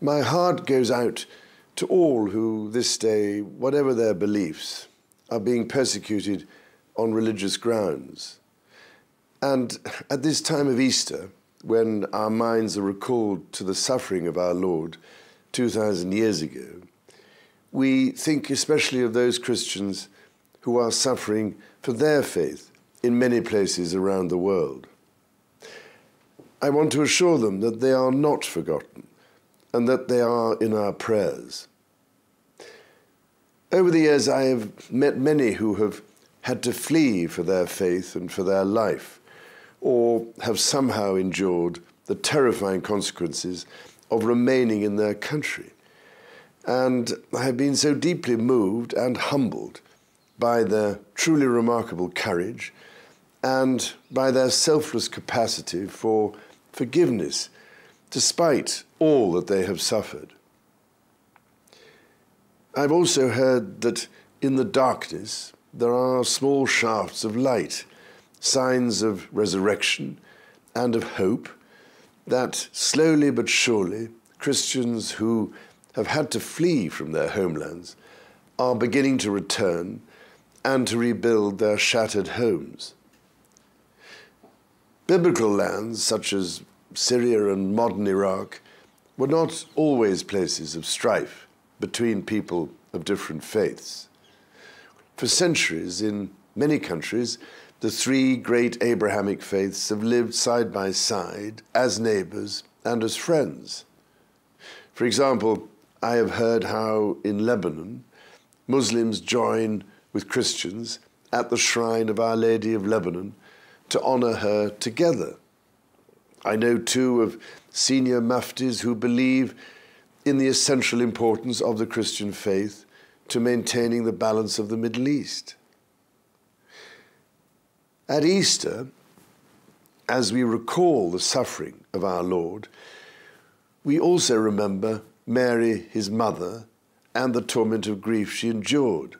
My heart goes out to all who this day, whatever their beliefs, are being persecuted on religious grounds. And at this time of Easter, when our minds are recalled to the suffering of our Lord 2,000 years ago, we think especially of those Christians who are suffering for their faith in many places around the world. I want to assure them that they are not forgotten and that they are in our prayers. Over the years, I have met many who have had to flee for their faith and for their life, or have somehow endured the terrifying consequences of remaining in their country. And I have been so deeply moved and humbled by their truly remarkable courage and by their selfless capacity for forgiveness, despite all that they have suffered. I've also heard that in the darkness there are small shafts of light, signs of resurrection and of hope, that slowly but surely Christians who have had to flee from their homelands are beginning to return and to rebuild their shattered homes. Biblical lands such as Syria and modern Iraq were not always places of strife between people of different faiths. For centuries, in many countries, the three great Abrahamic faiths have lived side by side as neighbors and as friends. For example, I have heard how in Lebanon, Muslims join with Christians at the shrine of Our Lady of Lebanon to honor her together. I know too of senior muftis who believe in the essential importance of the Christian faith to maintaining the balance of the Middle East. At Easter, as we recall the suffering of our Lord, we also remember Mary, his mother, and the torment of grief she endured.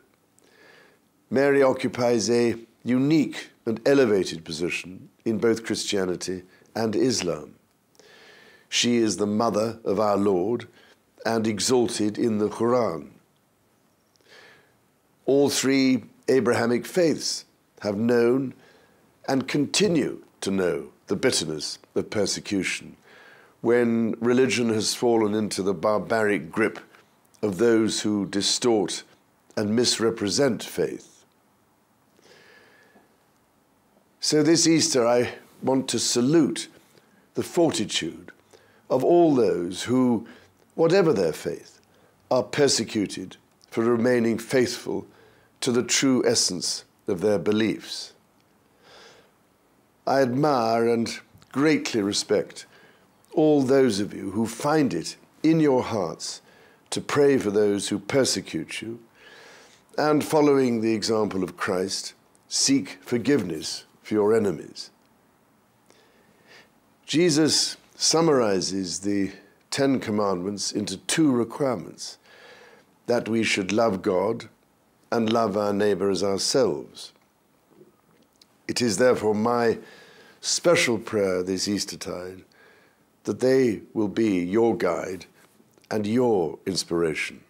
Mary occupies a unique and elevated position in both Christianity and Islam. She is the mother of our Lord and exalted in the Quran. All three Abrahamic faiths have known and continue to know the bitterness of persecution when religion has fallen into the barbaric grip of those who distort and misrepresent faith. So this Easter, I want to salute the fortitude of all those who, whatever their faith, are persecuted for remaining faithful to the true essence of their beliefs. I admire and greatly respect all those of you who find it in your hearts to pray for those who persecute you, and following the example of Christ, seek forgiveness for your enemies. Jesus summarizes the 10 Commandments into 2 requirements: that we should love God and love our neighbor as ourselves. It is therefore my special prayer this Eastertide that they will be your guide and your inspiration.